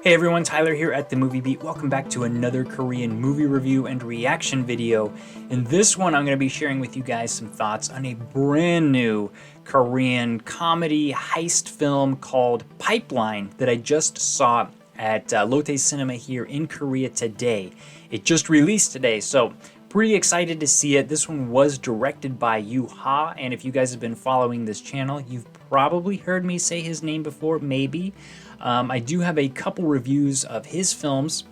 Hey everyone, Tyler here at The Movie Beat. Welcome back to another Korean movie review and reaction video. In this one, I'm going to be sharing with you guys some thoughts on a brand new Korean comedy heist film called Pipeline that I just saw at Lotte Cinema here in Korea today. It just released today, so pretty excited to see it. This one was directed by Yoo Ha, and if you guys have been following this channel, you've probably heard me say his name before, maybe. I do have a couple reviews of his films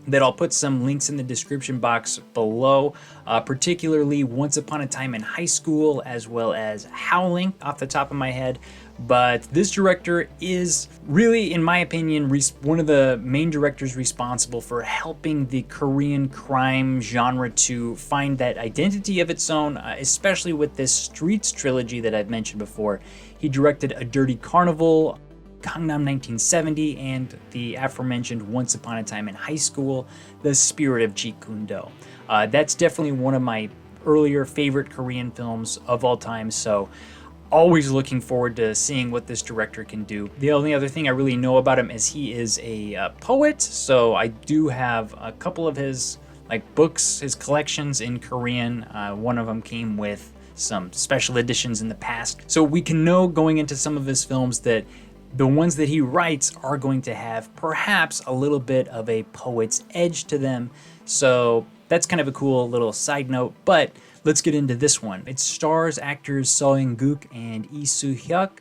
that I'll put some links in the description box below, particularly Once Upon a Time in High School, as well as Howling off the top of my head. But this director is really, in my opinion, one of the main directors responsible for helping the Korean crime genre to find that identity of its own, especially with this Streets trilogy that I've mentioned before. He directed A Dirty Carnival, Gangnam 1970, and the aforementioned Once Upon a Time in High School, The Spirit of Jeet Kune Do. That's definitely one of my earlier favorite Korean films of all time, so always looking forward to seeing what this director can do. The only other thing I really know about him is he is a poet, so I do have a couple of his books, his collections in Korean. One of them came with some special editions in the past, so we can know going into some of his films that the ones that he writes are going to have perhaps a little bit of a poet's edge to them. So that's kind of a cool little side note, but let's get into this one. It stars actors Seo In-guk and Lee Soo-hyuk,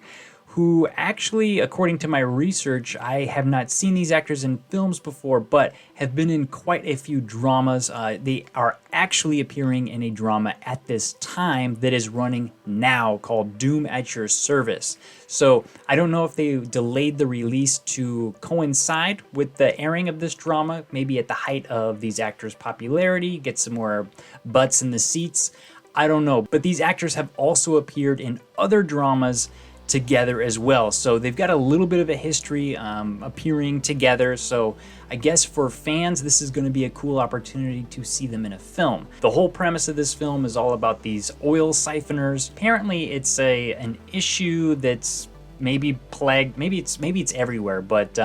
who actually, according to my research, I have not seen these actors in films before, but have been in quite a few dramas. They are actually appearing in a drama at this time that is running now called Doom at Your Service. So I don't know if they delayed the release to coincide with the airing of this drama, maybe at the height of these actors' popularity, get some more butts in the seats. I don't know, but these actors have also appeared in other dramas together as well, so they've got a little bit of a history appearing together. So I guess for fans, this is going to be a cool opportunity to see them in a film. The whole premise of this film is all about these oil siphoners. Apparently it's an issue that's maybe plagued, maybe it's everywhere, but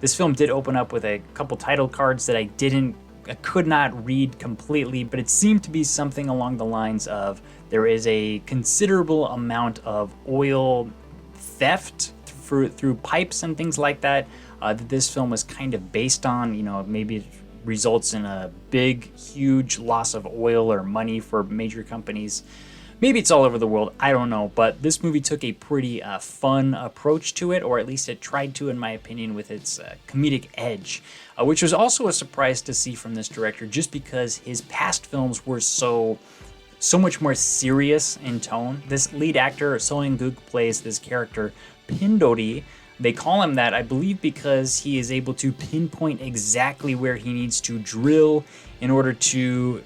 this film did open up with a couple title cards that I could not read completely, but it seemed to be something along the lines of there is a considerable amount of oil theft through pipes and things like that, that this film was kind of based on. You know, maybe it results in a big, huge loss of oil or money for major companies. Maybe it's all over the world, I don't know, but this movie took a pretty fun approach to it, or at least it tried to, in my opinion, with its comedic edge, which was also a surprise to see from this director, just because his past films were so much more serious in tone. This lead actor, Seo In-guk, plays this character, Pindori. They call him that, I believe, because he is able to pinpoint exactly where he needs to drill in order to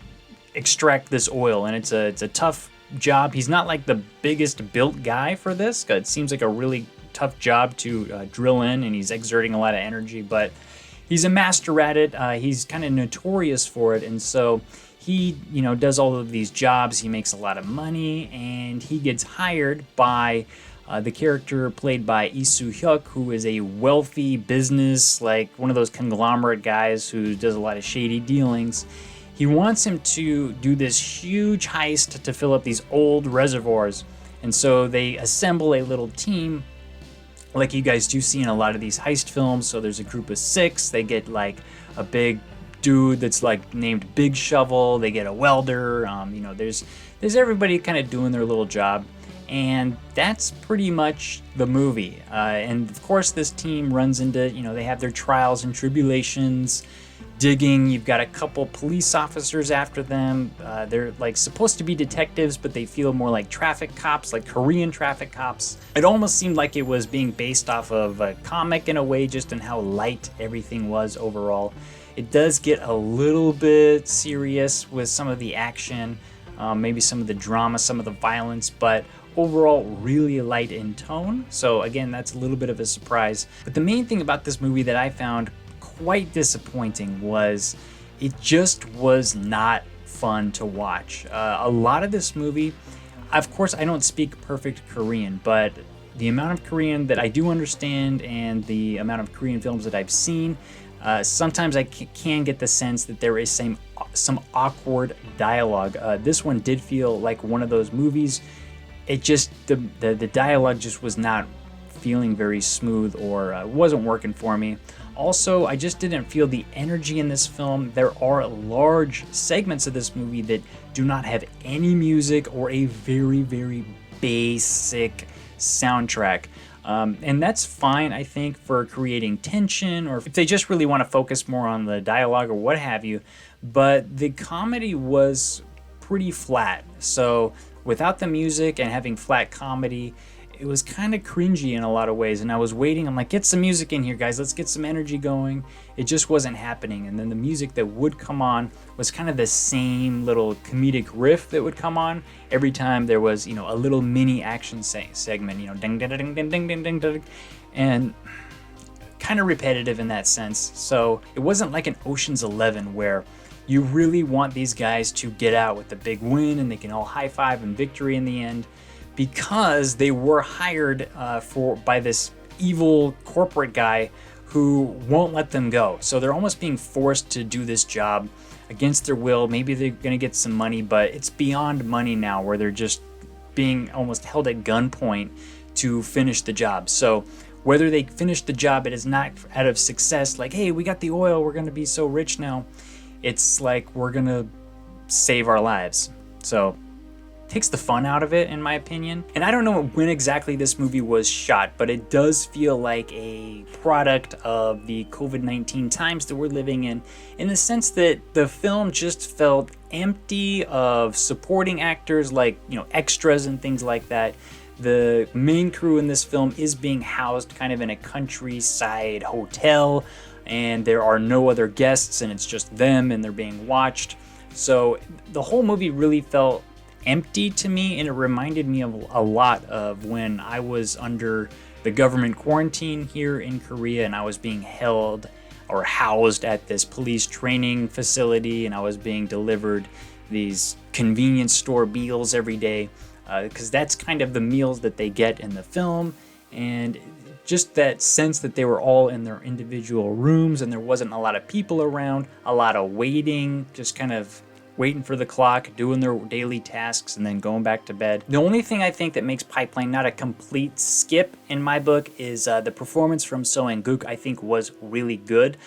extract this oil, and it's a tough job. He's not like the biggest built guy for this. It seems like a really tough job to drill in, and he's exerting a lot of energy, but he's a master at it. He's kind of notorious for it, and so he, does all of these jobs. He makes a lot of money, and he gets hired by the character played by Lee Soo-hyuk, who is a wealthy business, like one of those conglomerate guys who does a lot of shady dealings. He wants him to do this huge heist to fill up these old reservoirs, and so they assemble a little team like you guys do see in a lot of these heist films. So there's a group of 6. They get like a big dude that's like named Big Shovel. They get a welder. There's everybody kind of doing their little job, and that's pretty much the movie. And of course, this team runs into, they have their trials and tribulations, digging. You've got a couple police officers after them. They're like supposed to be detectives, but they feel more like traffic cops, like Korean traffic cops. It almost seemed like it was being based off of a comic in a way, just in how light everything was overall. It does get a little bit serious with some of the action, maybe some of the drama, some of the violence, but overall really light in tone. So again, that's a little bit of a surprise. But the main thing about this movie that I found quite disappointing was it just was not fun to watch. A lot of this movie, of course, I don't speak perfect Korean, but the amount of Korean that I do understand and the amount of Korean films that I've seen, sometimes I can get the sense that there is some awkward dialogue. This one did feel like one of those movies. It just, the dialogue just was not feeling very smooth, or wasn't working for me. Also, I just didn't feel the energy in this film. There are large segments of this movie that do not have any music or a very, very basic soundtrack. And that's fine, I think, for creating tension, or if they just really want to focus more on the dialogue or what have you. But the comedy was pretty flat. So without the music and having flat comedy, it was kind of cringy in a lot of ways. And I was waiting, I'm like, get some music in here, guys, let's get some energy going. It just wasn't happening. And then the music that would come on was kind of the same little comedic riff that would come on every time there was, you know, a little mini action segment, you know, ding, ding, ding, ding, ding, ding, ding, ding, and kind of repetitive in that sense. So it wasn't like an Ocean's 11 where you really want these guys to get out with the big win and they can all high five and victory in the end, because they were hired by this evil corporate guy who won't let them go. So they're almost being forced to do this job against their will. Maybe they're going to get some money, but it's beyond money now, where they're just being almost held at gunpoint to finish the job. So whether they finish the job, it is not out of success, like, hey, we got the oil, we're going to be so rich now. It's like, we're going to save our lives. So takes the fun out of it, in my opinion. And I don't know when exactly this movie was shot, but it does feel like a product of the COVID-19 times that we're living in the sense that the film just felt empty of supporting actors, like, you know, extras and things like that. The main crew in this film is being housed kind of in a countryside hotel, and there are no other guests, and it's just them, and they're being watched. So the whole movie really felt empty to me, and it reminded me of a lot of when I was under the government quarantine here in Korea, and I was being held or housed at this police training facility, and I was being delivered these convenience store meals every day, because that's kind of the meals that they get in the film. And just that sense that they were all in their individual rooms and there wasn't a lot of people around, a lot of waiting, just kind of waiting for the clock, doing their daily tasks, and then going back to bed. The only thing I think that makes Pipeline not a complete skip in my book is the performance from Seo In-guk. I think was really good.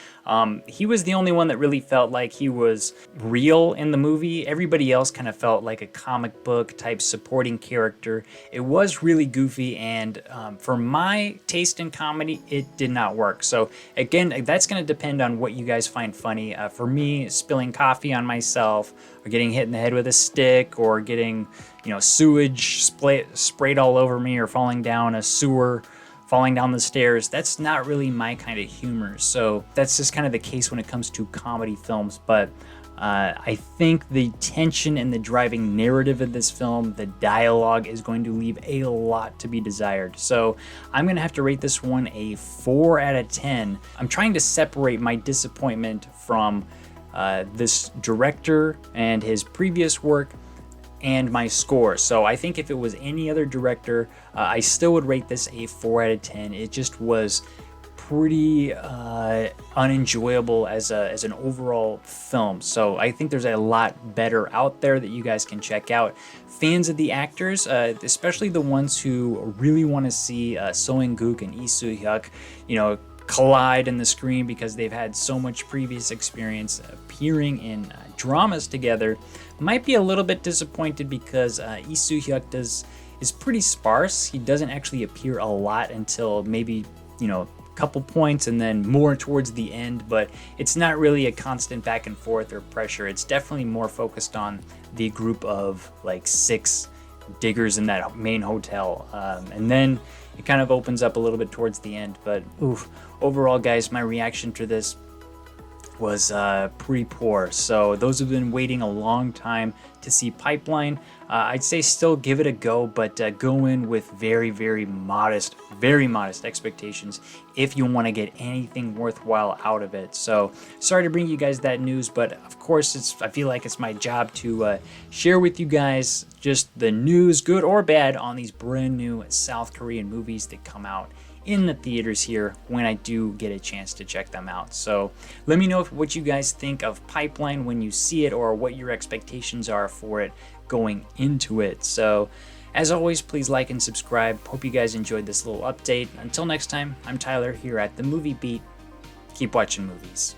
He was the only one that really felt like he was real in the movie. Everybody else kind of felt like a comic book type supporting character. It was really goofy, and for my taste in comedy, it did not work. So again, that's going to depend on what you guys find funny. For me, spilling coffee on myself, or getting hit in the head with a stick, or getting, you know, sewage sprayed all over me, or falling down a sewer, falling down the stairs, that's not really my kind of humor. So that's just kind of the case when it comes to comedy films. But I think the tension and the driving narrative of this film, the dialogue, is going to leave a lot to be desired. So I'm going to have to rate this one a 4 out of 10. I'm trying to separate my disappointment from this director and his previous work and my score. So I think if it was any other director, I still would rate this a 4 out of 10. It just was pretty unenjoyable as an overall film. So I think there's a lot better out there that you guys can check out. Fans of the actors, especially the ones who really want to see Seo In-guk and Lee Soo-hyuk, you know, collide in the screen because they've had so much previous experience appearing in dramas together, might be a little bit disappointed because Lee Soo-hyuk is pretty sparse. He doesn't actually appear a lot until maybe, you know, a couple points, and then more towards the end, but it's not really a constant back and forth or pressure. It's definitely more focused on the group of like 6 diggers in that main hotel, and then it kind of opens up a little bit towards the end. But overall, guys, my reaction to this, was pretty poor. So those who've been waiting a long time to see Pipeline, I'd say still give it a go, but go in with very modest expectations if you want to get anything worthwhile out of it. So sorry to bring you guys that news, but of course I feel like it's my job to share with you guys just the news, good or bad, on these brand new South Korean movies that come out in the theaters here when I do get a chance to check them out. So let me know what you guys think of Pipeline when you see it, or what your expectations are for it going into it. So as always, please like and subscribe. Hope you guys enjoyed this little update. Until next time, I'm Tyler here at The Movie Beat. Keep watching movies.